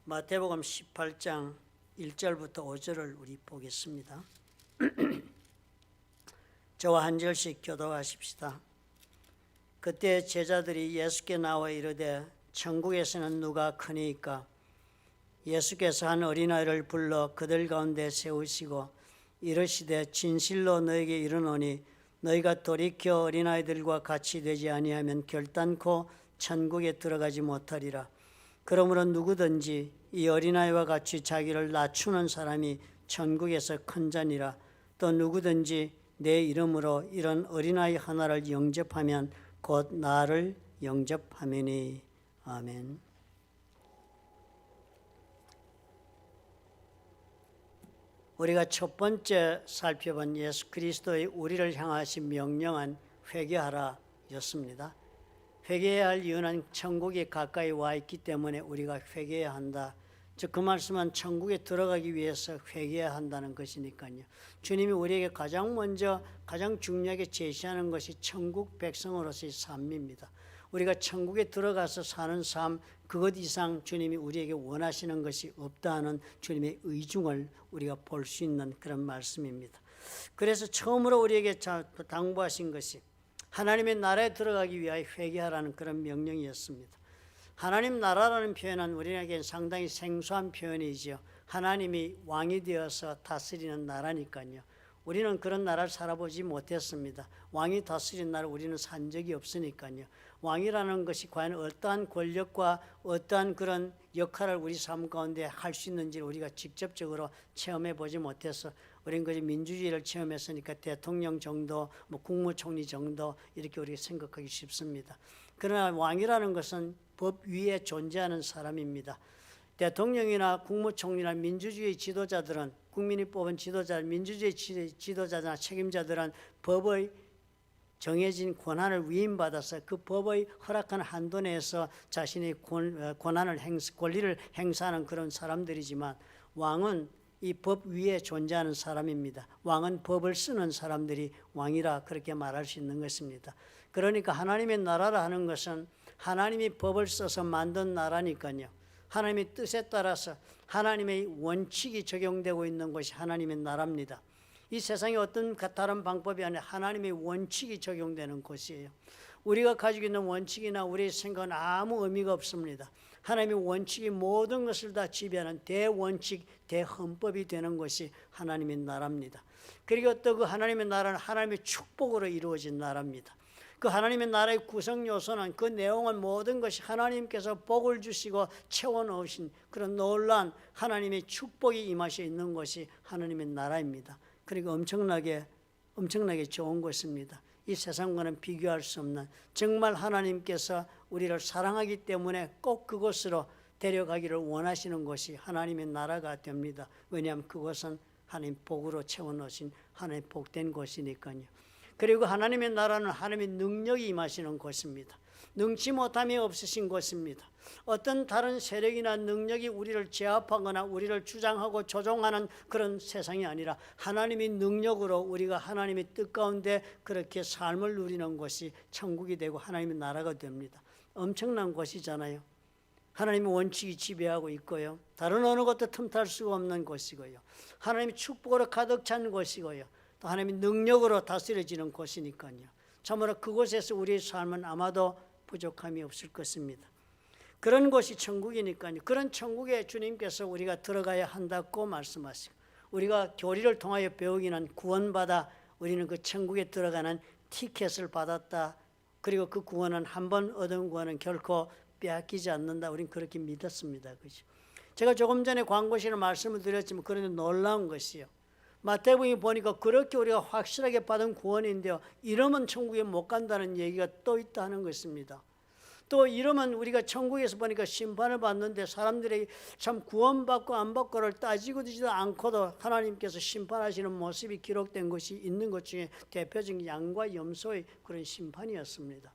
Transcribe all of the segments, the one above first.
마태복음 18장 1절부터 5절을 우리 보겠습니다. 저와 한 절씩 교도하십시다. 그때 제자들이 예수께 나와 이르되 천국에서는 누가 크니까? 예수께서 한 어린아이를 불러 그들 가운데 세우시고 이르시되 진실로 너에게 이르노니 너희가 돌이켜 어린아이들과 같이 되지 아니하면 결단코 천국에 들어가지 못하리라. 그러므로 누구든지 이 어린아이와 같이 자기를 낮추는 사람이 천국에서 큰 자니라. 또 누구든지 내 이름으로 이런 어린아이 하나를 영접하면 곧 나를 영접하매니. 아멘. 우리가 첫 번째 살펴본 예수 그리스도의 우리를 향하신 명령은 회개하라 였습니다. 회개해야 할 이유는 천국이 가까이 와 있기 때문에 우리가 회개해야 한다. 즉 그 말씀은 천국에 들어가기 위해서 회개해야 한다는 것이니까요. 주님이 우리에게 가장 먼저 가장 중요하게 제시하는 것이 천국 백성으로서의 삶입니다. 우리가 천국에 들어가서 사는 삶, 그것 이상 주님이 우리에게 원하시는 것이 없다 하는 주님의 의중을 우리가 볼 수 있는 그런 말씀입니다. 그래서 처음으로 우리에게 당부하신 것이 하나님의 나라에 들어가기 위하여 회개하라는 그런 명령이었습니다. 하나님 나라라는 표현은 우리에게 상당히 생소한 표현이죠. 하나님이 왕이 되어서 다스리는 나라니까요. 우리는 그런 나라를 살아보지 못했습니다. 왕이 다스리는 나라 우리는 산 적이 없으니까요. 왕이라는 것이 과연 어떠한 권력과 어떠한 그런 역할을 우리 삶 가운데 할 수 있는지를 우리가 직접적으로 체험해 보지 못해서 우리는 그저 민주주의를 체험했으니까 대통령 정도, 국무총리 정도 이렇게 우리가 생각하기 쉽습니다. 그러나 왕이라는 것은 법 위에 존재하는 사람입니다. 대통령이나 국무총리나 민주주의 지도자들은 국민이 뽑은 지도자, 민주주의 지도자나 책임자들은 법의 정해진 권한을 위임받아서 그 법의 허락한 한도 내에서 자신의 권리를 행사하는 그런 사람들이지만 왕은 이 법 위에 존재하는 사람입니다. 왕은 법을 쓰는 사람들이 왕이라 그렇게 말할 수 있는 것입니다. 그러니까 하나님의 나라라 하는 것은 하나님이 법을 써서 만든 나라니까요. 하나님의 뜻에 따라서 하나님의 원칙이 적용되고 있는 것이 하나님의 나라입니다. 이 세상에 어떤 다른 방법이 아니라 하나님의 원칙이 적용되는 곳이에요. 우리가 가지고 있는 원칙이나 우리의 생각은 아무 의미가 없습니다. 하나님의 원칙이 모든 것을 다 지배하는 대원칙, 대헌법이 되는 것이 하나님의 나라입니다. 그리고 또 그 하나님의 나라는 하나님의 축복으로 이루어진 나라입니다. 그 하나님의 나라의 구성 요소는 그 내용은 모든 것이 하나님께서 복을 주시고 채워넣으신 그런 놀라운 하나님의 축복이 임하셔 있는 것이 하나님의 나라입니다. 그리고 엄청나게 좋은 것입니다. 이 세상과는 비교할 수 없는 정말 하나님께서 우리를 사랑하기 때문에 꼭 그곳으로 데려가기를 원하시는 것이 하나님의 나라가 됩니다. 왜냐하면 그것은 하나님 복으로 채워넣으신 하나님 복된 곳이니까요. 그리고 하나님의 나라는 하나님의 능력이 임하시는 곳입니다. 능치 못함이 없으신 곳입니다. 어떤 다른 세력이나 능력이 우리를 제압하거나 우리를 주장하고 조종하는 그런 세상이 아니라 하나님의 능력으로 우리가 하나님의 뜻 가운데 그렇게 삶을 누리는 것이 천국이 되고 하나님의 나라가 됩니다. 엄청난 곳이잖아요. 하나님의 원칙이 지배하고 있고요. 다른 어느 것도 틈탈 수가 없는 곳이고요. 하나님의 축복으로 가득 찬 곳이고요. 또 하나님의 능력으로 다스려지는 곳이니까요. 참으로 그곳에서 우리의 삶은 아마도 부족함이 없을 것입니다. 그런 곳이 천국이니까요. 그런 천국에 주님께서 우리가 들어가야 한다고 말씀하시고 우리가 교리를 통하여 배우기는 구원받아 우리는 그 천국에 들어가는 티켓을 받았다. 그리고 그 구원은 한 번 얻은 구원은 결코 빼앗기지 않는다. 우리는 그렇게 믿었습니다. 그죠? 제가 조금 전에 광고시는 말씀을 드렸지만 그런데 놀라운 것이요. 마태복음에 보니까 그렇게 우리가 확실하게 받은 구원인데요. 이러면 천국에 못 간다는 얘기가 또 있다는 것입니다. 또 이러면 우리가 천국에서 보니까 심판을 받는데 사람들이 참 구원받고 안 받고를 따지고 지도 않고도 하나님께서 심판하시는 모습이 기록된 것이 있는 것 중에 대표적인 양과 염소의 그런 심판이었습니다.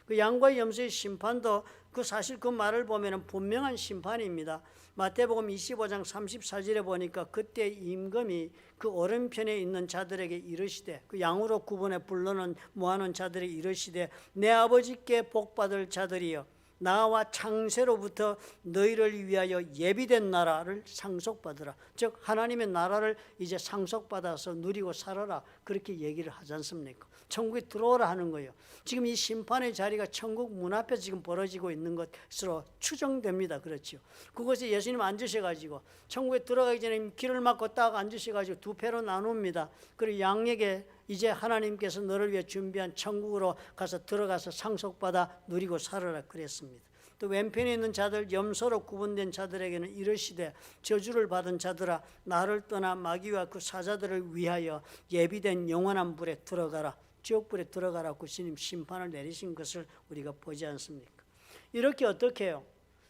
그 양과 염소의 심판도 그 사실 그 말을 보면 분명한 심판입니다. 마태복음 25장 34절에 보니까 그때 임금이 그 오른편에 있는 자들에게 이르시되 그 양으로 구분해 불러는 모아놓은 자들에게 이르시되 내 아버지께 복받을 자들이여 나와 창세로부터 너희를 위하여 예비된 나라를 상속받으라. 즉 하나님의 나라를 이제 상속받아서 누리고 살아라. 그렇게 얘기를 하지 않습니까? 천국에 들어오라 하는 거예요. 지금 이 심판의 자리가 천국 문 앞에 지금 벌어지고 있는 것으로 추정됩니다. 그렇죠. 그곳에 예수님 앉으셔가지고 천국에 들어가기 전에 길을 막고 딱 앉으셔가지고 두 패로 나눕니다. 그리고 양에게 이제 하나님께서 너를 위해 준비한 천국으로 가서 들어가서 상속받아 누리고 살아라 그랬습니다. 또 왼편에 있는 자들, 염소로 구분된 자들에게는 이르시되 저주를 받은 자들아 나를 떠나 마귀와 그 사자들을 위하여 예비된 영원한 불에 들어가라. 지옥불에 들어가라고 주님 심판을 내리신 것을 우리가 보지 않습니까? 이렇게 어떻게 해요?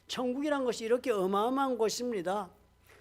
천국이란 것이 이렇게 어마어마한 곳입니다.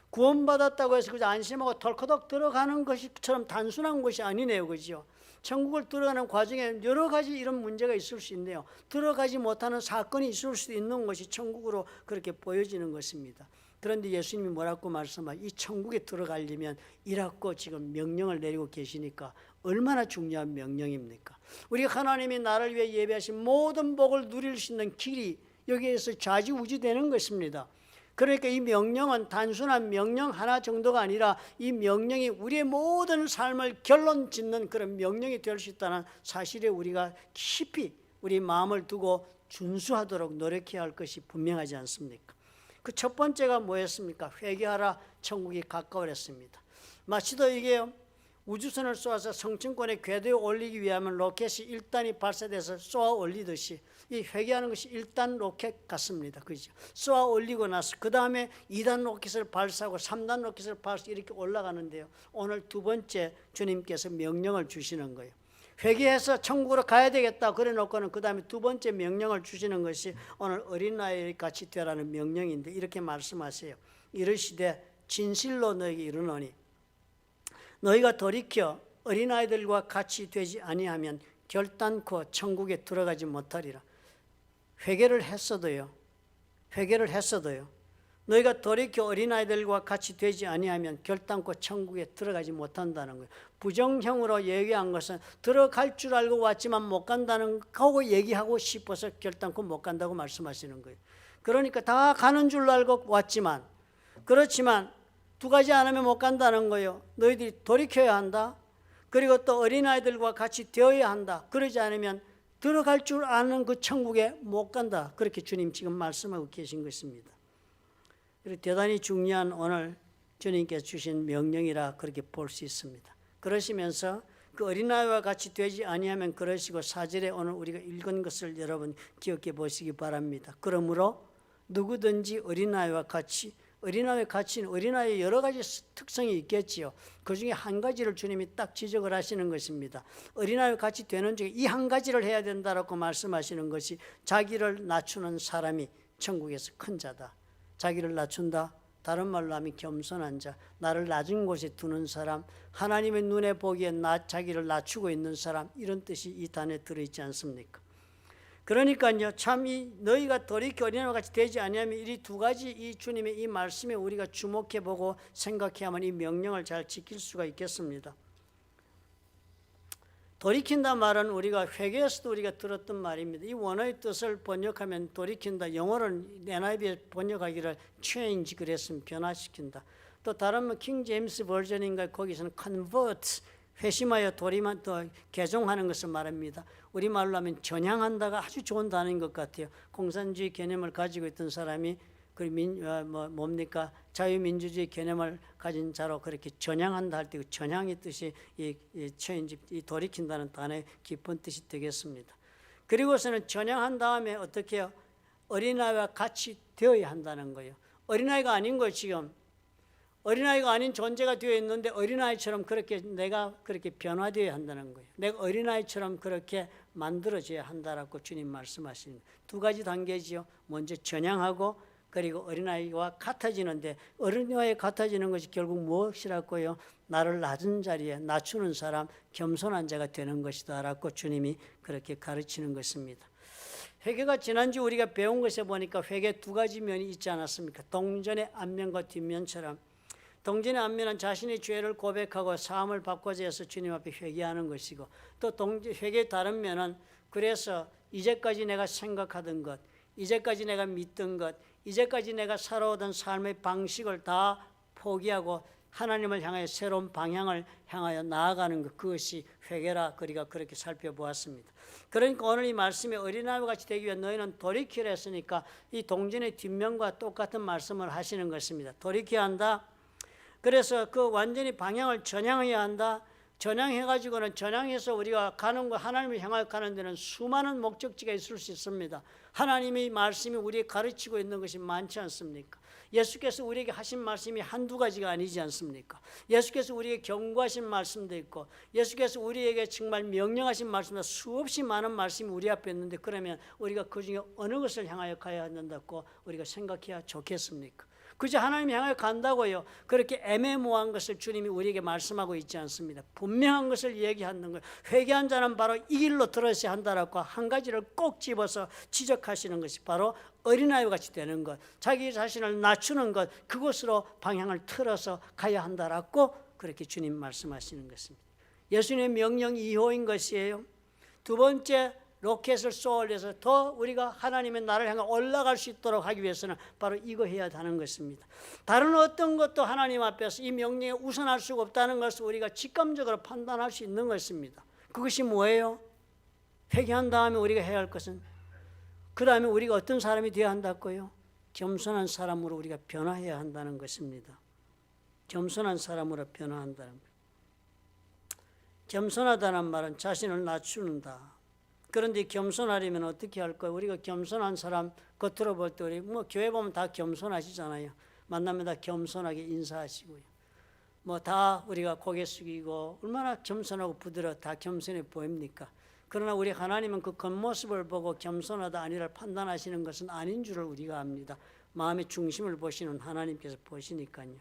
구원받았다고 해서 그저 안심하고 덜커덕 들어가는 것처럼 단순한 것이 아니네요. 그죠? 천국을 들어가는 과정에 여러 가지 이런 문제가 있을 수 있네요. 들어가지 못하는 사건이 있을 수도 있는 것이 천국으로 그렇게 보여지는 것입니다. 그런데 예수님이 뭐라고 말씀하시죠? 이 천국에 들어가려면 이라고 지금 명령을 내리고 계시니까 얼마나 중요한 명령입니까? 우리가 하나님이 나를 위해 예배하신 모든 복을 누릴 수 있는 길이 여기에서 좌지우지되는 것입니다. 그러니까 이 명령은 단순한 명령 하나 정도가 아니라 이 명령이 우리의 모든 삶을 결론 짓는 그런 명령이 될 수 있다는 사실에 우리가 깊이 우리 마음을 두고 준수하도록 노력해야 할 것이 분명하지 않습니까? 그 첫 번째가 뭐였습니까? 회개하라, 천국이 가까워졌습니다. 마치도 이게 우주선을 쏘아서 성층권에 궤도에 올리기 위하면 로켓이 1단이 발사돼서 쏘아 올리듯이 이 회개하는 것이 1단 로켓 같습니다. 그죠? 쏘아 올리고 나서 그 다음에 2단 로켓을 발사하고 3단 로켓을 발사하고 이렇게 올라가는데요. 오늘 두 번째 주님께서 명령을 주시는 거예요. 회개해서 천국으로 가야 되겠다 그래 놓고는 그 다음에 두 번째 명령을 주시는 것이 오늘 어린아이 같이 되라는 명령인데 이렇게 말씀하세요. 이르시되 진실로 너에게 이르노니 너희가 돌이켜 어린아이들과 같이 되지 아니하면 결단코 천국에 들어가지 못하리라. 회개를 했어도요. 너희가 돌이켜 어린아이들과 같이 되지 아니하면 결단코 천국에 들어가지 못한다는 거예요. 부정형으로 얘기한 것은 들어갈 줄 알고 왔지만 못 간다는 거고 얘기하고 싶어서 결단코 못 간다고 말씀하시는 거예요. 그러니까 다 가는 줄 알고 왔지만 그렇지만 두 가지 안 하면 못 간다는 거예요. 너희들이 돌이켜야 한다. 그리고 또 어린아이들과 같이 되어야 한다. 그러지 않으면 들어갈 줄 아는 그 천국에 못 간다. 그렇게 주님 지금 말씀하고 계신 것입니다. 그리고 대단히 중요한 오늘 주님께서 주신 명령이라 그렇게 볼 수 있습니다. 그러시면서 그 어린아이와 같이 되지 아니하면 그러시고 4절에 오늘 우리가 읽은 것을 여러분 기억해 보시기 바랍니다. 그러므로 누구든지 어린아이와 같이 어린아이의 여러 가지 특성이 있겠지요. 그중에 한 가지를 주님이 딱 지적을 하시는 것입니다. 어린아이와 같이 되는 중에 이 한 가지를 해야 된다라고 말씀하시는 것이 자기를 낮추는 사람이 천국에서 큰 자다. 자기를 낮춘다. 다른 말로 하면 겸손한 자, 나를 낮은 곳에 두는 사람, 하나님의 눈에 보기에 자기를 낮추고 있는 사람, 이런 뜻이 이 단에 들어있지 않습니까? 그러니까요, 참 이 너희가 돌이켜 어린아이와 같이 되지 아니하면 이 두 가지 이 주님의 이 말씀에 우리가 주목해 보고 생각해야만 이 명령을 잘 지킬 수가 있겠습니다. 돌이킨다 말은 우리가 회개에서도 우리가 들었던 말입니다. 이 원어의 뜻을 번역하면 돌이킨다. 영어로는 NIV에 번역하기를 change 그랬으면 변화시킨다. 또 다른 킹 제임스 버전인가 거기서는 convert 회심하여 도리만 또 개종하는 것을 말합니다. 우리말로 하면 전향한다가 아주 좋은 단어인 것 같아요. 공산주의 개념을 가지고 있던 사람이 자유민주주의 개념을 가진 자로 그렇게 전향한다 할 때 그 전향의 뜻이 이 돌이킨다는 단어의 깊은 뜻이 되겠습니다. 그리고서는 전향한 다음에 어떻게 해요? 어린아이와 같이 되어야 한다는 거예요. 어린아이가 아닌 거예요. 지금 어린아이가 아닌 존재가 되어 있는데 어린아이처럼 그렇게 내가 그렇게 변화되어야 한다는 거예요. 내가 어린아이처럼 그렇게 만들어져야 한다라고 주님 말씀하시는 두 가지 단계지요. 먼저 전향하고 그리고 어린아이와 같아지는데 어린아이와 같아지는 것이 결국 무엇이라고요? 나를 낮은 자리에 낮추는 사람, 겸손한 자가 되는 것이다 라고 주님이 그렇게 가르치는 것입니다. 회개가 지난주 우리가 배운 것에 보니까 회개 두 가지 면이 있지 않았습니까? 동전의 앞면과 뒷면처럼 동전의 앞면은 자신의 죄를 고백하고 사함을 받고자 해서 주님 앞에 회개하는 것이고 또 회개의 다른 면은 그래서 이제까지 내가 생각하던 것, 이제까지 내가 믿던 것, 이제까지 내가 살아오던 삶의 방식을 다 포기하고 하나님을 향하여 새로운 방향을 향하여 나아가는 것, 그것이 회개라. 우리가 그렇게 살펴보았습니다. 그러니까 오늘 이 말씀이 어린아이와 같이 되기 위해 너희는 돌이키라 했으니까 이 동전의 뒷면과 똑같은 말씀을 하시는 것입니다. 돌이켜야 한다. 그래서 그 완전히 방향을 전향해야 한다. 전향해가지고는 전향해서 우리가 가는 거, 하나님을 향하여 가는 데는 수많은 목적지가 있을 수 있습니다. 하나님의 말씀이 우리에게 가르치고 있는 것이 많지 않습니까? 예수께서 우리에게 하신 말씀이 한두 가지가 아니지 않습니까? 예수께서 우리에게 경고하신 말씀도 있고, 예수께서 우리에게 정말 명령하신 말씀도 수없이 많은 말씀이 우리 앞에 있는데, 그러면 우리가 그 중에 어느 것을 향하여 가야 한다고 우리가 생각해야 좋겠습니까? 그저 하나님 향하여 간다고요. 그렇게 애매모호한 것을 주님이 우리에게 말씀하고 있지 않습니다. 분명한 것을 얘기하는 것. 회개한 자는 바로 이 길로 들어서야 한다라고 한 가지를 꼭 집어서 지적하시는 것이 바로 어린아이와 같이 되는 것, 자기 자신을 낮추는 것, 그것으로 방향을 틀어서 가야 한다라고 그렇게 주님 말씀하시는 것입니다. 예수님의 명령 2호인 것이에요. 두 번째, 로켓을 쏘아올려서 더 우리가 하나님의 나라를 향해 올라갈 수 있도록 하기 위해서는 바로 이거 해야 하는 것입니다. 다른 어떤 것도 하나님 앞에서 이 명령에 우선할 수가 없다는 것을 우리가 직감적으로 판단할 수 있는 것입니다. 그것이 뭐예요? 회개한 다음에 우리가 해야 할 것은, 그 다음에 우리가 어떤 사람이 되어야 한다고요? 겸손한 사람으로 우리가 변화해야 한다는 것입니다. 겸손한 사람으로 변화한다는 것. 겸손하다는 말은 자신을 낮추는다. 그런데 겸손하려면 어떻게 할까요? 우리가 겸손한 사람 겉으로 볼 때 우리 교회 보면 다 겸손하시잖아요. 만나면 다 겸손하게 인사하시고요. 다 우리가 고개 숙이고 얼마나 겸손하고 부드러워 다 겸손해 보입니까? 그러나 우리 하나님은 그 겉모습을 보고 겸손하다 아니라 판단하시는 것은 아닌 줄을 우리가 압니다. 마음의 중심을 보시는 하나님께서 보시니까요.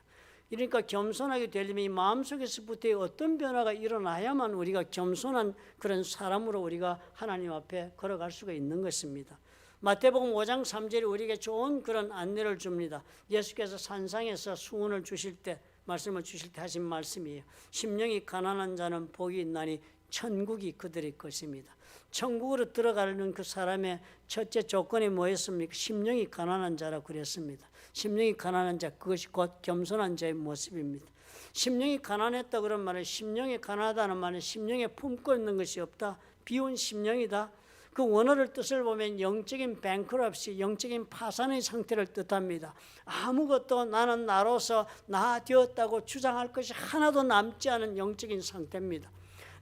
그러니까 겸손하게 되려면 이 마음속에서부터 어떤 변화가 일어나야만 우리가 겸손한 그런 사람으로 우리가 하나님 앞에 걸어갈 수가 있는 것입니다. 마태복음 5장 3절이 우리에게 좋은 그런 안내를 줍니다. 예수께서 산상에서 수훈을 주실 때, 말씀을 주실 때 하신 말씀이에요. 심령이 가난한 자는 복이 있나니 천국이 그들의 것입니다. 천국으로 들어가는 그 사람의 첫째 조건이 뭐였습니까? 심령이 가난한 자라고 그랬습니다. 심령이 가난한 자, 그것이 곧 겸손한 자의 모습입니다. 심령이 가난했다 그런 말은, 심령이 가난하다는 말은 심령에 품고 있는 것이 없다, 비운 심령이다. 그 원어를 뜻을 보면 영적인 뱅크럽시, 영적인 파산의 상태를 뜻합니다. 아무것도 나는 나로서 나 되었다고 주장할 것이 하나도 남지 않은 영적인 상태입니다.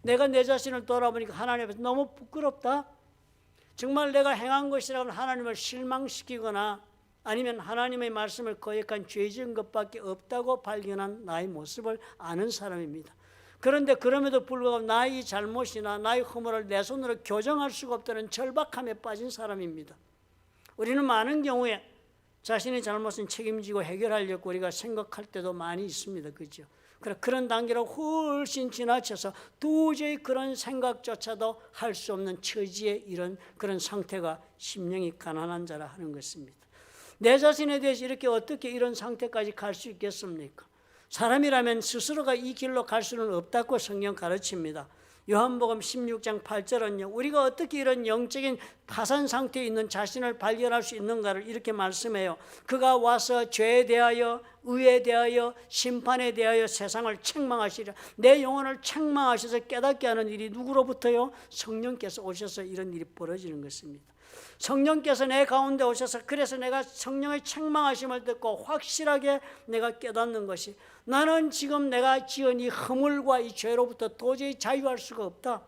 내가 내 자신을 돌아보니까 하나님 앞에서 너무 부끄럽다. 정말 내가 행한 것이라면 하나님을 실망시키거나 아니면 하나님의 말씀을 거역한 죄 지은 것밖에 없다고 발견한 나의 모습을 아는 사람입니다. 그런데 그럼에도 불구하고 나의 잘못이나 나의 허물을 내 손으로 교정할 수가 없다는 절박함에 빠진 사람입니다. 우리는 많은 경우에 자신의 잘못은 책임지고 해결하려고 우리가 생각할 때도 많이 있습니다. 그렇죠? 그런 단계로 훨씬 지나쳐서 도저히 그런 생각조차도 할 수 없는 처지에 이런 그런 상태가 심령이 가난한 자라 하는 것입니다. 내 자신에 대해서 이렇게 어떻게 이런 상태까지 갈 수 있겠습니까? 사람이라면 스스로가 이 길로 갈 수는 없다고 성경 가르칩니다. 요한복음 16장 8절은요, 우리가 어떻게 이런 영적인 파산 상태에 있는 자신을 발견할 수 있는가를 이렇게 말씀해요. 그가 와서 죄에 대하여, 의에 대하여, 심판에 대하여 세상을 책망하시리라. 내 영혼을 책망하셔서 깨닫게 하는 일이 누구로부터요? 성령께서 오셔서 이런 일이 벌어지는 것입니다. 성령께서 내 가운데 오셔서, 그래서 내가 성령의 책망하심을 듣고 확실하게 내가 깨닫는 것이, 나는 지금 내가 지은 이 허물과 이 죄로부터 도저히 자유할 수가 없다.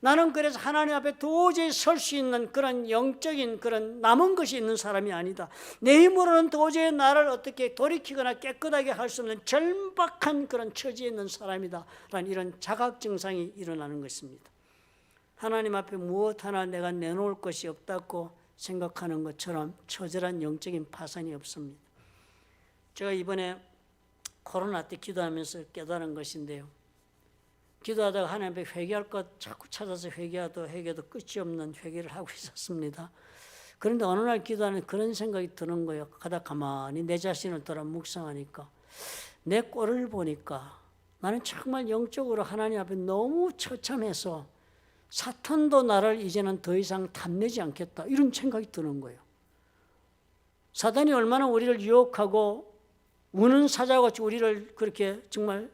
나는 그래서 하나님 앞에 도저히 설 수 있는 그런 영적인 그런 남은 것이 있는 사람이 아니다. 내 힘으로는 도저히 나를 어떻게 돌이키거나 깨끗하게 할 수 없는 절박한 그런 처지에 있는 사람이다 라는 이런 자각 증상이 일어나는 것입니다. 하나님 앞에 무엇 하나 내가 내놓을 것이 없다고 생각하는 것처럼 처절한 영적인 파산이 없습니다. 제가 이번에 코로나 때 기도하면서 깨달은 것인데요, 기도하다가 하나님 앞에 회개할 것 자꾸 찾아서 회개도 끝이 없는 회개를 하고 있었습니다. 그런데 어느 날 기도하는 그런 생각이 드는 거예요. 가만히 내 자신을 돌아 묵상하니까 내 꼴을 보니까 나는 정말 영적으로 하나님 앞에 너무 처참해서 사탄도 나를 이제는 더 이상 탐내지 않겠다, 이런 생각이 드는 거예요. 사단이 얼마나 우리를 유혹하고 우는 사자같이 우리를 그렇게 정말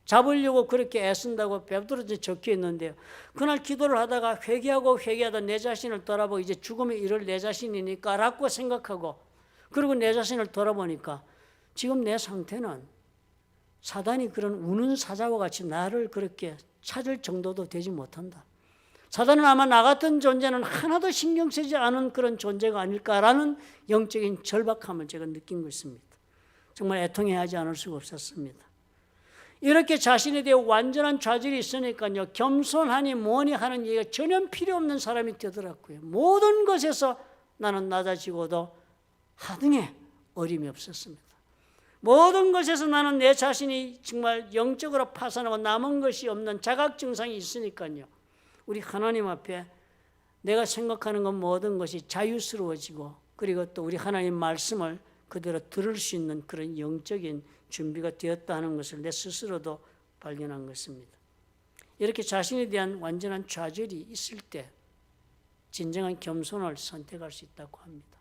잡으려고 그렇게 애쓴다고 베드로전서에 적혀 있는데요. 그날 기도를 하다가 회개하다 내 자신을 돌아보고 이제 죽음에 이를 내 자신이니까 라고 생각하고 그리고 내 자신을 돌아보니까 지금 내 상태는 사단이 그런 우는 사자와 같이 나를 그렇게 찾을 정도도 되지 못한다. 사단은 아마 나 같은 존재는 하나도 신경 쓰지 않은 그런 존재가 아닐까라는 영적인 절박함을 제가 느낀 것입니다. 정말 애통해하지 않을 수가 없었습니다. 이렇게 자신에 대해 완전한 좌절이 있으니까요. 겸손하니 뭐니 하는 얘기가 전혀 필요 없는 사람이 되더라고요. 모든 것에서 나는 낮아지고도 하등에 어림이 없었습니다. 모든 것에서 나는 내 자신이 정말 영적으로 파산하고 남은 것이 없는 자각 증상이 있으니까요. 우리 하나님 앞에 내가 생각하는 것 모든 것이 자유스러워지고 그리고 또 우리 하나님 말씀을 그대로 들을 수 있는 그런 영적인 준비가 되었다는 것을 내 스스로도 발견한 것입니다. 이렇게 자신에 대한 완전한 좌절이 있을 때 진정한 겸손을 선택할 수 있다고 합니다.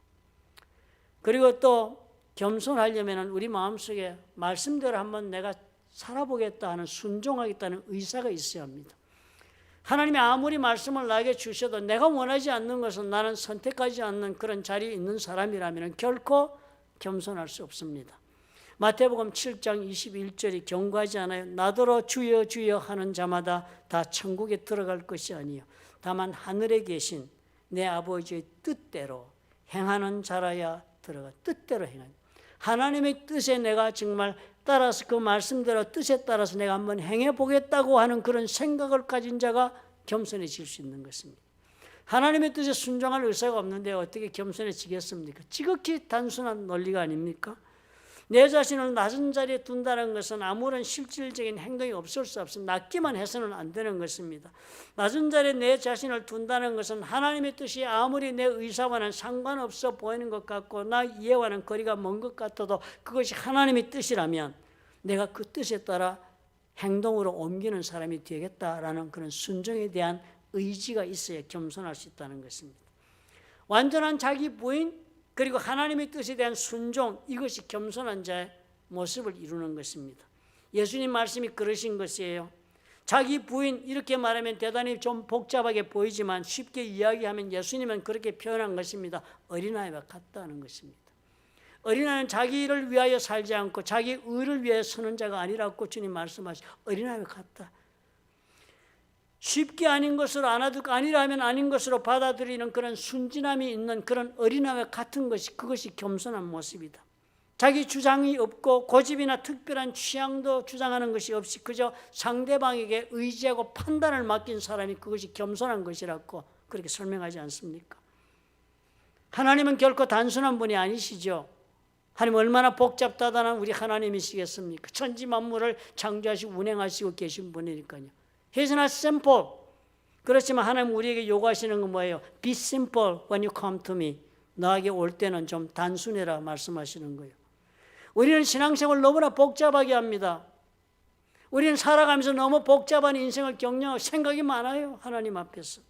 그리고 또 겸손하려면 우리 마음속에 말씀대로 한번 내가 살아보겠다 하는 순종하겠다는 의사가 있어야 합니다. 하나님이 아무리 말씀을 나에게 주셔도 내가 원하지 않는 것은 나는 선택하지 않는 그런 자리에 있는 사람이라면 결코 겸손할 수 없습니다. 마태복음 7장 21절이 경고하지 않아요? 나더러 주여 주여 하는 자마다 다 천국에 들어갈 것이 아니요 다만 하늘에 계신 내 아버지의 뜻대로 행하는 자라야 들어가. 뜻대로 행하는 하나님의 뜻에 내가 정말 따라서 그 말씀대로 뜻에 따라서 내가 한번 행해보겠다고 하는 그런 생각을 가진 자가 겸손해질 수 있는 것입니다. 하나님의 뜻에 순종할 의사가 없는데 어떻게 겸손해지겠습니까? 지극히 단순한 논리가 아닙니까? 내 자신을 낮은 자리에 둔다는 것은 아무런 실질적인 행동이 없을 수 없습니다. 낮기만 해서는 안 되는 것입니다. 낮은 자리에 내 자신을 둔다는 것은 하나님의 뜻이 아무리 내 의사와는 상관없어 보이는 것 같고 나 이해와는 거리가 먼 것 같아도 그것이 하나님의 뜻이라면 내가 그 뜻에 따라 행동으로 옮기는 사람이 되겠다라는 그런 순종에 대한 의지가 있어야 겸손할 수 있다는 것입니다. 완전한 자기 부인 그리고 하나님의 뜻에 대한 순종, 이것이 겸손한 자의 모습을 이루는 것입니다. 예수님 말씀이 그러신 것이에요. 자기 부인, 이렇게 말하면 대단히 좀 복잡하게 보이지만 쉽게 이야기하면 예수님은 그렇게 표현한 것입니다. 어린아이와 같다는 것입니다. 어린아이는 자기를 위하여 살지 않고 자기 의를 위하여 서는 자가 아니라고 주님 말씀하시죠. 어린아이와 같다. 쉽게 아닌 것으로 아니라면 아닌 것으로 받아들이는 그런 순진함이 있는 그런 어린아이와 같은 것이 그것이 겸손한 모습이다. 자기 주장이 없고 고집이나 특별한 취향도 주장하는 것이 없이 그저 상대방에게 의지하고 판단을 맡긴 사람이 그것이 겸손한 것이라고 그렇게 설명하지 않습니까? 하나님은 결코 단순한 분이 아니시죠. 하나님 얼마나 복잡다단한 우리 하나님이시겠습니까? 천지 만물을 창조하시고 운행하시고 계신 분이니까요. He's not simple. 그렇지만 하나님 우리에게 요구하시는 건 뭐예요? Be simple when you come to me. 나에게 올 때는 좀 단순해라 말씀하시는 거예요. 우리는 신앙생활을 너무나 복잡하게 합니다. 우리는 살아가면서 너무 복잡한 인생을 경영하고 생각이 많아요. 하나님 앞에서.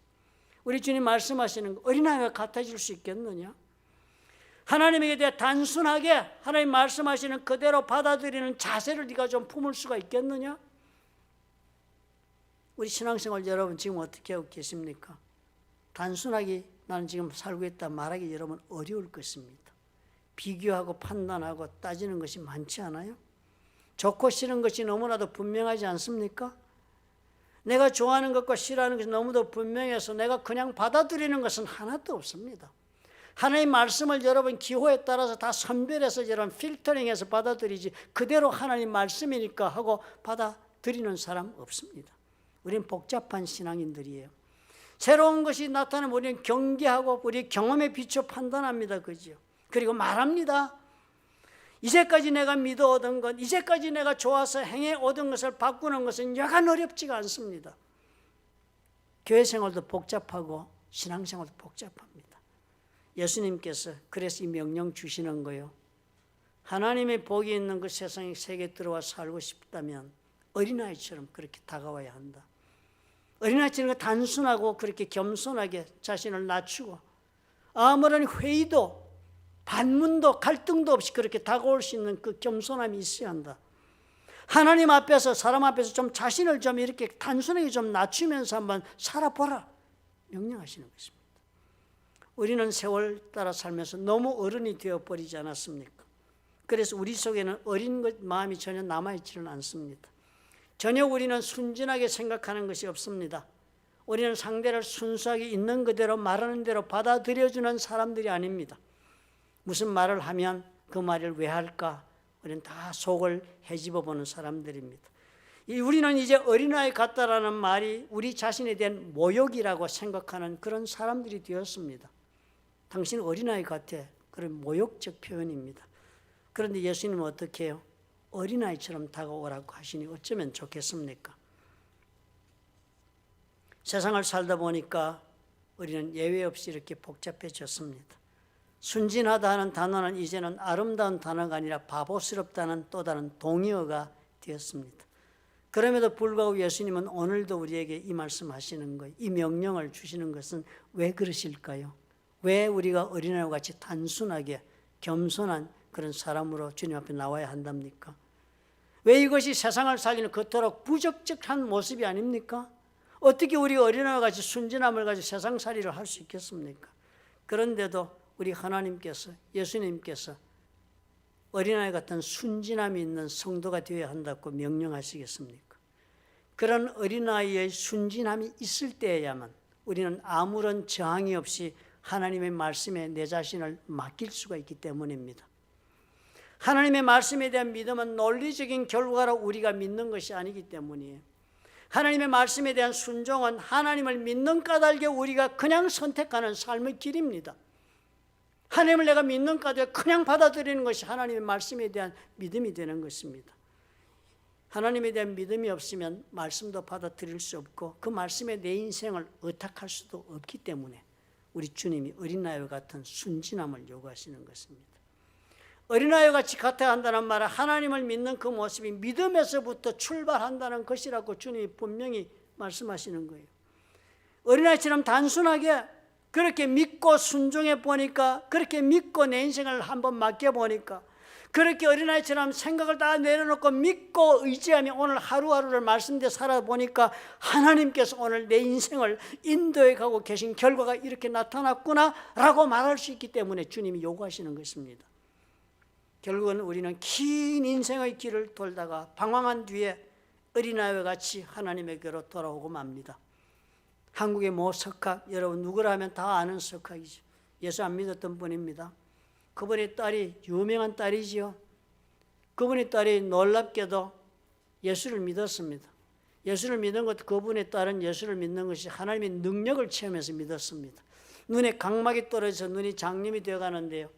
우리 주님 말씀하시는 거 어린아이와 같아질 수 있겠느냐? 하나님에게 대해 단순하게 하나님 말씀하시는 그대로 받아들이는 자세를 네가 좀 품을 수가 있겠느냐? 우리 신앙생활 여러분 지금 어떻게 하고 계십니까? 단순하게 나는 지금 살고 있다 말하기 여러분 어려울 것입니다. 비교하고 판단하고 따지는 것이 많지 않아요? 좋고 싫은 것이 너무나도 분명하지 않습니까? 내가 좋아하는 것과 싫어하는 것이 너무도 분명해서 내가 그냥 받아들이는 것은 하나도 없습니다. 하나님 말씀을 여러분 기호에 따라서 다 선별해서 여러분 필터링해서 받아들이지 그대로 하나님 말씀이니까 하고 받아들이는 사람 없습니다. 우리는 복잡한 신앙인들이에요. 새로운 것이 나타나면 우리는 경계하고 우리 경험에 비춰 판단합니다. 그죠? 그리고 말합니다. 이제까지 내가 믿어 얻은 것, 이제까지 내가 좋아서 행해 얻은 것을 바꾸는 것은 여간 어렵지가 않습니다. 교회 생활도 복잡하고 신앙생활도 복잡합니다. 예수님께서 그래서 이 명령 주시는 거예요. 하나님의 복이 있는 그 세상에 세계 들어와 살고 싶다면 어린아이처럼 그렇게 다가와야 한다. 어린아이처럼 단순하고 그렇게 겸손하게 자신을 낮추고 아무런 회의도 반문도 갈등도 없이 그렇게 다가올 수 있는 그 겸손함이 있어야 한다. 하나님 앞에서, 사람 앞에서 좀 자신을 좀 이렇게 단순하게 좀 낮추면서 한번 살아보라 명령하시는 것입니다. 우리는 세월 따라 살면서 너무 어른이 되어버리지 않았습니까? 그래서 우리 속에는 어린 마음이 전혀 남아있지는 않습니다. 전혀 우리는 순진하게 생각하는 것이 없습니다. 우리는 상대를 순수하게 있는 그대로 말하는 대로 받아들여주는 사람들이 아닙니다. 무슨 말을 하면 그 말을 왜 할까? 우리는 다 속을 헤집어 보는 사람들입니다. 우리는 이제 어린아이 같다라는 말이 우리 자신에 대한 모욕이라고 생각하는 그런 사람들이 되었습니다. 당신 어린아이 같아. 그런 모욕적 표현입니다. 그런데 예수님은 어떻게 해요? 어린아이처럼 다가오라고 하시니 어쩌면 좋겠습니까? 세상을 살다 보니까 우리는 예외 없이 이렇게 복잡해졌습니다. 순진하다 하는 단어는 이제는 아름다운 단어가 아니라 바보스럽다는 또 다른 동의어가 되었습니다. 그럼에도 불구하고 예수님은 오늘도 우리에게 이 말씀하시는 거예요. 이 명령을 주시는 것은 왜 그러실까요? 왜 우리가 어린아이와 같이 단순하게 겸손한 그런 사람으로 주님 앞에 나와야 한답니까? 왜 이것이 세상을 살기는 그토록 부적절한 모습이 아닙니까? 어떻게 우리 어린아이와 같이 순진함을 가지고 세상살이를 할 수 있겠습니까? 그런데도 우리 하나님께서, 예수님께서 어린아이 같은 순진함이 있는 성도가 되어야 한다고 명령하시겠습니까? 그런 어린아이의 순진함이 있을 때에야만 우리는 아무런 저항이 없이 하나님의 말씀에 내 자신을 맡길 수가 있기 때문입니다. 하나님의 말씀에 대한 믿음은 논리적인 결과로 우리가 믿는 것이 아니기 때문이에요. 하나님의 말씀에 대한 순종은 하나님을 믿는 까닭에 우리가 그냥 선택하는 삶의 길입니다. 하나님을 내가 믿는 까닭에 그냥 받아들이는 것이 하나님의 말씀에 대한 믿음이 되는 것입니다. 하나님에 대한 믿음이 없으면 말씀도 받아들일 수 없고 그 말씀에 내 인생을 의탁할 수도 없기 때문에 우리 주님이 어린아이와 같은 순진함을 요구하시는 것입니다. 어린아이와 같이 같아야 한다는 말은 하나님을 믿는 그 모습이 믿음에서부터 출발한다는 것이라고 주님이 분명히 말씀하시는 거예요. 어린아이처럼 단순하게 그렇게 믿고 순종해 보니까, 그렇게 믿고 내 인생을 한번 맡겨보니까, 그렇게 어린아이처럼 생각을 다 내려놓고 믿고 의지하며 오늘 하루하루를 말씀대로 살아보니까 하나님께서 오늘 내 인생을 인도해 가고 계신 결과가 이렇게 나타났구나 라고 말할 수 있기 때문에 주님이 요구하시는 것입니다. 결국은 우리는 긴 인생의 길을 돌다가 방황한 뒤에 어린아이와 같이 하나님에게로 돌아오고 맙니다. 한국의 모 석학, 여러분 누구라 하면 다 아는 석학이죠. 예수 안 믿었던 분입니다. 그분의 딸이 유명한 딸이지요. 그분의 딸이 놀랍게도 예수를 믿었습니다. 예수를 믿는 것도 그분의 딸은 예수를 믿는 것이 하나님의 능력을 체험해서 믿었습니다. 눈에 각막이 떨어져서 눈이 장님이 되어가는데요.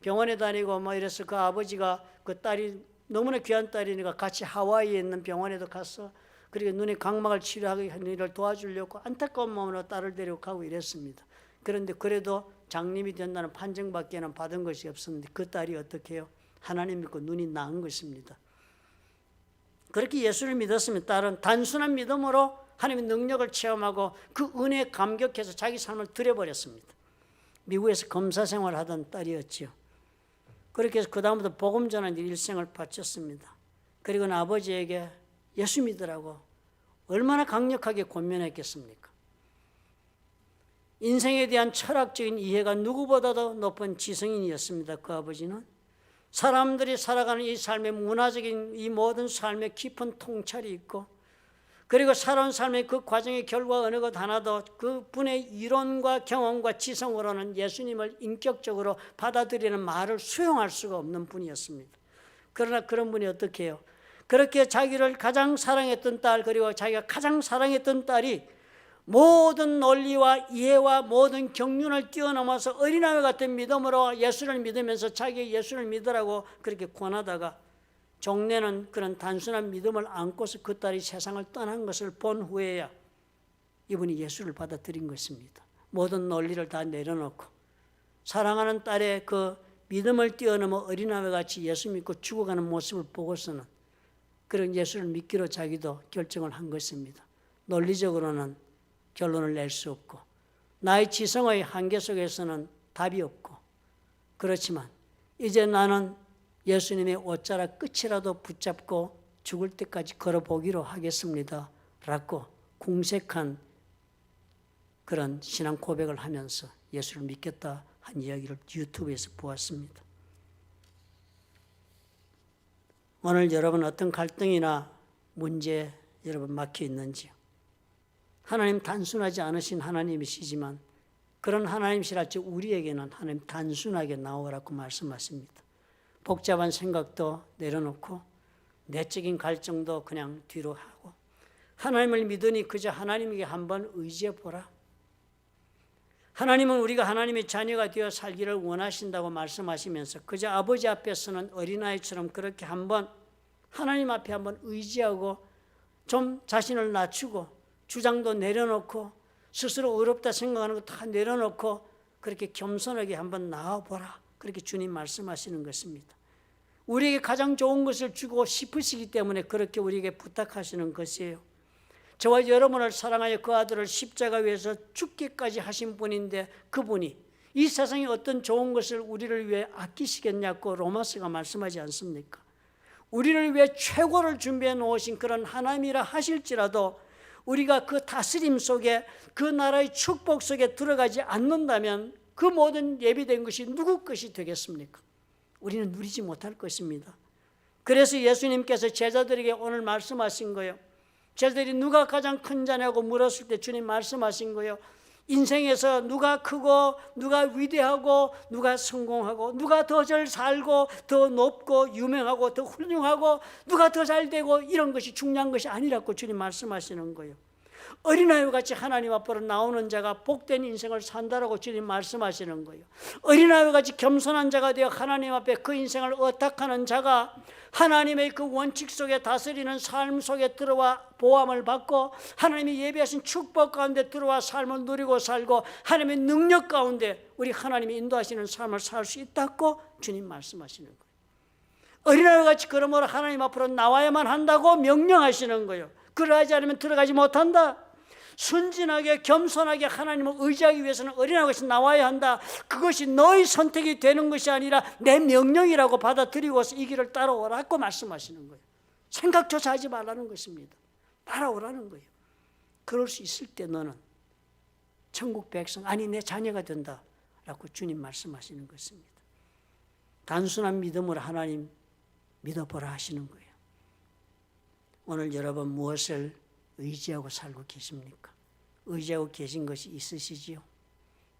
병원에 다니고 뭐 이래서 그 아버지가 그 딸이 너무나 귀한 딸이니까 같이 하와이에 있는 병원에도 갔어. 그리고 눈에 각막을 치료하는 일을 도와주려고 안타까운 마음으로 딸을 데리고 가고 이랬습니다. 그런데 그래도 장님이 된다는 판정밖에는 받은 것이 없었는데 그 딸이 어떻게 해요? 하나님 믿고 눈이 나은 것입니다. 그렇게 예수를 믿었으면 딸은 단순한 믿음으로 하나님의 능력을 체험하고 그 은혜에 감격해서 자기 삶을 드려버렸습니다. 미국에서 검사 생활하던 딸이었지요. 그렇게 해서 그 다음부터 복음 전하는 일생을 바쳤습니다. 그리고는 아버지에게 예수 믿으라고 얼마나 강력하게 권면했겠습니까? 인생에 대한 철학적인 이해가 누구보다도 높은 지성인이었습니다. 그 아버지는 사람들이 살아가는 이 삶의 문화적인 이 모든 삶의 깊은 통찰이 있고, 그리고 살아온 삶의 그 과정의 결과 어느 것 하나도 그분의 이론과 경험과 지성으로는 예수님을 인격적으로 받아들이는 말을 수용할 수가 없는 분이었습니다. 그러나 그런 분이 어떻게 해요? 그렇게 자기를 가장 사랑했던 딸, 그리고 자기가 가장 사랑했던 딸이 모든 논리와 이해와 모든 경륜을 뛰어넘어서 어린아이 같은 믿음으로 예수를 믿으면서 자기 예수를 믿으라고 그렇게 권하다가 종래는 그런 단순한 믿음을 안고서 그 딸이 세상을 떠난 것을 본 후에야 이분이 예수를 받아들인 것입니다. 모든 논리를 다 내려놓고 사랑하는 딸의 그 믿음을 뛰어넘어 어린아이와 같이 예수 믿고 죽어가는 모습을 보고서는 그런 예수를 믿기로 자기도 결정을 한 것입니다. 논리적으로는 결론을 낼 수 없고 나의 지성의 한계 속에서는 답이 없고 그렇지만 이제 나는 예수님의 옷자락 끝이라도 붙잡고 죽을 때까지 걸어보기로 하겠습니다 라고 궁색한 그런 신앙 고백을 하면서 예수를 믿겠다 한 이야기를 유튜브에서 보았습니다. 오늘 여러분 어떤 갈등이나 문제에 여러분 막혀 있는지요? 하나님 단순하지 않으신 하나님이시지만 그런 하나님이시랄지 우리에게는 하나님 단순하게 나오라고 말씀하십니다. 복잡한 생각도 내려놓고 내적인 갈증도 그냥 뒤로 하고 하나님을 믿으니 그저 하나님에게 한번 의지해 보라. 하나님은 우리가 하나님의 자녀가 되어 살기를 원하신다고 말씀하시면서 그저 아버지 앞에서는 어린아이처럼 그렇게 한번 하나님 앞에 한번 의지하고 좀 자신을 낮추고 주장도 내려놓고 스스로 어렵다 생각하는 거 다 내려놓고 그렇게 겸손하게 한번 나와보라. 그렇게 주님 말씀하시는 것입니다. 우리에게 가장 좋은 것을 주고 싶으시기 때문에 그렇게 우리에게 부탁하시는 것이에요. 저와 여러분을 사랑하여 그 아들을 십자가 위에서 죽기까지 하신 분인데 그분이 이 세상에 어떤 좋은 것을 우리를 위해 아끼시겠냐고 로마서가 말씀하지 않습니까? 우리를 위해 최고를 준비해 놓으신 그런 하나님이라 하실지라도 우리가 그 다스림 속에 그 나라의 축복 속에 들어가지 않는다면 그 모든 예비된 것이 누구 것이 되겠습니까? 우리는 누리지 못할 것입니다. 그래서 예수님께서 제자들에게 오늘 말씀하신 거예요. 제자들이 누가 가장 큰 자냐고 물었을 때 주님 말씀하신 거예요. 인생에서 누가 크고 누가 위대하고 누가 성공하고 누가 더 잘 살고 더 높고 유명하고 더 훌륭하고 누가 더 잘 되고 이런 것이 중요한 것이 아니라고 주님 말씀하시는 거예요. 어린아이와 같이 하나님 앞으로 나오는 자가 복된 인생을 산다라고 주님 말씀하시는 거예요. 어린아이와 같이 겸손한 자가 되어 하나님 앞에 그 인생을 의탁하는 자가 하나님의 그 원칙 속에 다스리는 삶 속에 들어와 보함을 받고 하나님이 예비하신 축복 가운데 들어와 삶을 누리고 살고 하나님의 능력 가운데 우리 하나님이 인도하시는 삶을 살 수 있다고 주님 말씀하시는 거예요. 어린아이와 같이 그러므로 하나님 앞으로 나와야만 한다고 명령하시는 거예요. 그러하지 않으면 들어가지 못한다. 순진하게 겸손하게 하나님을 의지하기 위해서는 어린아이와 같이 나와야 한다. 그것이 너의 선택이 되는 것이 아니라 내 명령이라고 받아들이고서 이 길을 따라오라고 말씀하시는 거예요. 생각조차 하지 말라는 것입니다. 따라오라는 거예요. 그럴 수 있을 때 너는 천국 백성 아니 내 자녀가 된다라고 주님 말씀하시는 것입니다. 단순한 믿음으로 하나님 믿어보라 하시는 거예요. 오늘 여러분 무엇을 의지하고 살고 계십니까? 의지하고 계신 것이 있으시지요?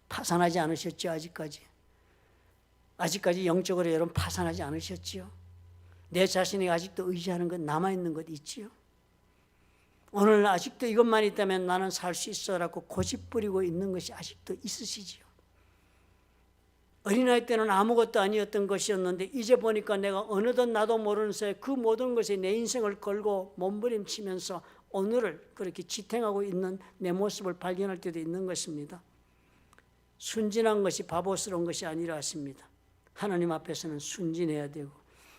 파산하지 않으셨죠? 아직까지 영적으로 여러분 파산하지 않으셨지요? 내 자신이 아직도 의지하는 것 남아있는 것 있지요? 오늘 아직도 이것만 있다면 나는 살 수 있어라고 고집부리고 있는 것이 아직도 있으시지요? 어린아이 때는 아무것도 아니었던 것이었는데 이제 보니까 내가 어느덧 나도 모르는 사이에 그 모든 것에 내 인생을 걸고 몸부림치면서 오늘을 그렇게 지탱하고 있는 내 모습을 발견할 때도 있는 것입니다. 순진한 것이 바보스러운 것이 아니라 하십니다. 하나님 앞에서는 순진해야 되고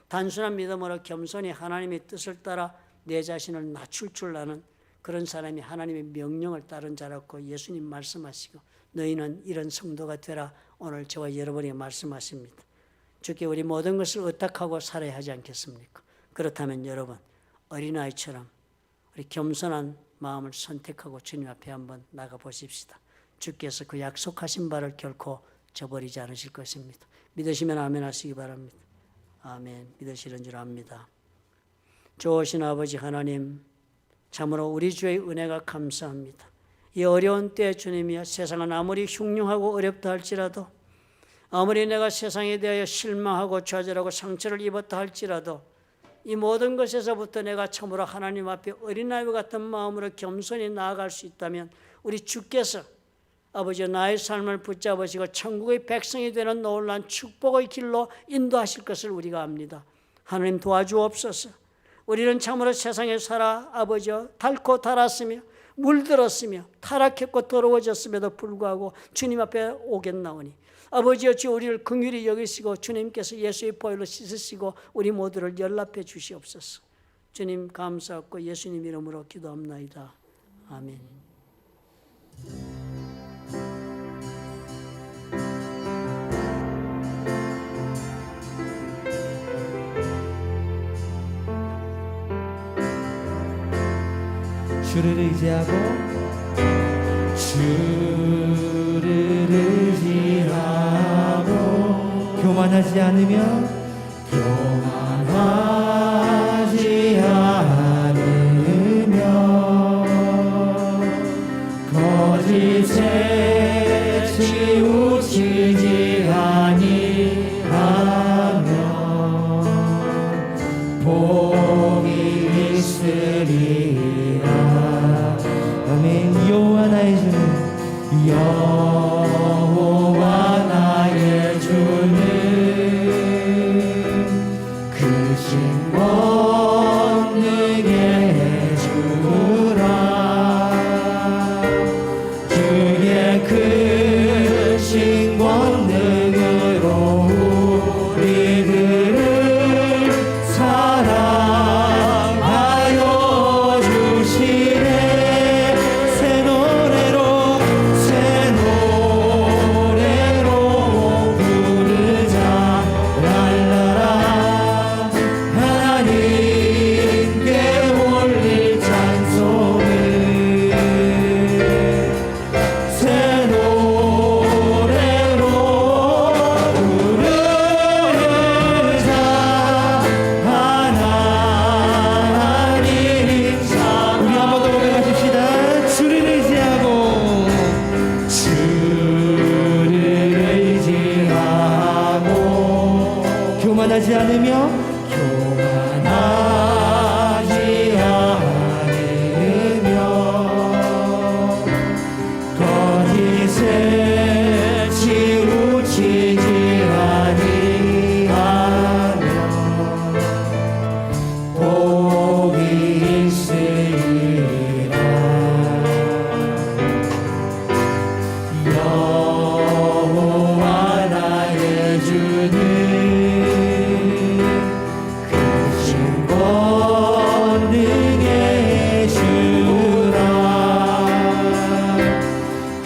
단순한 믿음으로 겸손히 하나님의 뜻을 따라 내 자신을 낮출 줄 아는 그런 사람이 하나님의 명령을 따른 자라고 예수님 말씀하시고 너희는 이런 성도가 되라 오늘 저와 여러분에게 말씀하십니다. 주께 우리 모든 것을 의탁하고 살아야 하지 않겠습니까? 그렇다면 여러분 어린아이처럼 우리 겸손한 마음을 선택하고 주님 앞에 한번 나가보십시다. 주께서 그 약속하신 바를 결코 저버리지 않으실 것입니다. 믿으시면 아멘 하시기 바랍니다. 아멘. 믿으시는 줄 압니다. 좋으신 아버지 하나님 참으로 우리 주의 은혜가 감사합니다. 이 어려운 때에 주님이여 세상은 아무리 흉흉하고 어렵다 할지라도 아무리 내가 세상에 대하여 실망하고 좌절하고 상처를 입었다 할지라도 이 모든 것에서부터 내가 참으로 하나님 앞에 어린아이와 같은 마음으로 겸손히 나아갈 수 있다면 우리 주께서 아버지 나의 삶을 붙잡으시고 천국의 백성이 되는 놀라운 축복의 길로 인도하실 것을 우리가 압니다. 하나님 도와주옵소서. 우리는 참으로 세상에 살아 아버지여 닳고 닳았으며 물들었으며 타락했고 더러워졌음에도 불구하고 주님 앞에 오겠나오니 아버지여 주 우리를 긍휼히 여기시고 주님께서 예수의 보혈로 씻으시고 우리 모두를 연락해 주시옵소서. 주님 감사하고 예수님 이름으로 기도합나이다. 아멘. 주를 의지하고 주를 의지하고 교만하지 않으며 거짓에 치우치지 아니하며 복이 있으리라. 아멘. 여호와 나의 주는 여호와 나의 주는 크신 권능의 주라. 주의 크신 권능으로 우리들을 사랑하여 주시네. 새 노래로 부르자. 랄라라. 하나님께 올릴 찬송을 새 노래로 부르자. 하나님 우리 한 번 더 고백하십시다. 주를 의지하고 교만하지 않으며 거짓에 치우치지 아니하며 복이 있으리라. 여호와 나의 주는 크신 권능의 주라.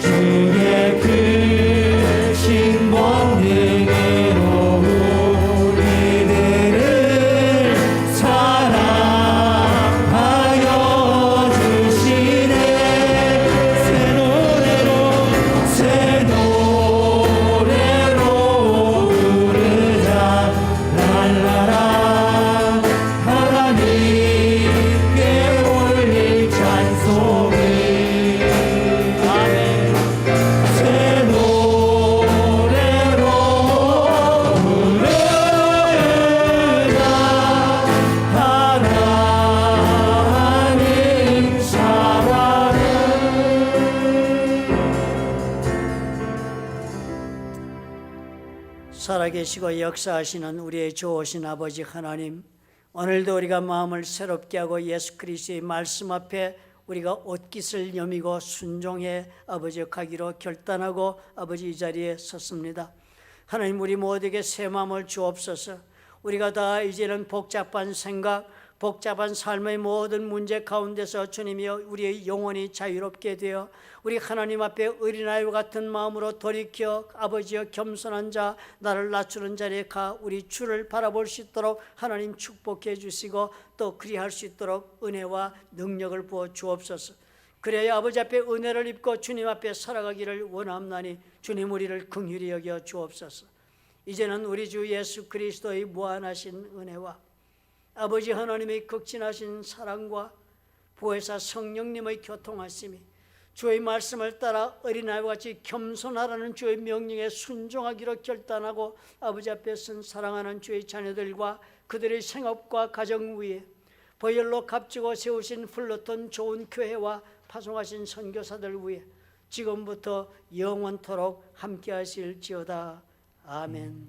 주의 크신 권능으로 우리들을 사랑하여 주시네. 새 노래로 부르자. 랄라라. 하나님께 올릴 찬송을 아멘. 새 노래로 부르자. 하나님 사랑을. 살아계시고 역사하시는 우리의 좋으신 아버지 하나님, 오늘도 우리가 마음을 새롭게 하고 예수 그리스도의 말씀 앞에 우리가 옷깃을 여미고 순종해 아버지 가기로 결단하고 아버지 이 자리에 섰습니다. 하나님, 우리 모두에게 새 마음을 주옵소서. 우리가 다 이제는 복잡한 생각, 복잡한 삶의 모든 문제 가운데서 주님이 우리의 영혼이 자유롭게 되어 우리 하나님 앞에 어린아이와 같은 마음으로 돌이켜 아버지여 겸손한 자, 나를 낮추는 자리에 가 우리 주를 바라볼 수 있도록 하나님 축복해 주시고 또 그리할 수 있도록 은혜와 능력을 부어 주옵소서. 그래야 아버지 앞에 은혜를 입고 주님 앞에 살아가기를 원함나니 주님 우리를 긍휼히 여겨 주옵소서. 이제는 우리 주 예수 그리스도의 무한하신 은혜와 아버지 하나님의 극진하신 사랑과 보혜사 성령님의 교통하심이 주의 말씀을 따라 어린아이와 같이 겸손하라는 주의 명령에 순종하기로 결단하고 아버지 앞에 선 사랑하는 주의 자녀들과 그들의 생업과 가정 위에 보혈로 값지고 세우신 플러톤 좋은 교회와 파송하신 선교사들 위에 지금부터 영원토록 함께 하실지어다. 아멘.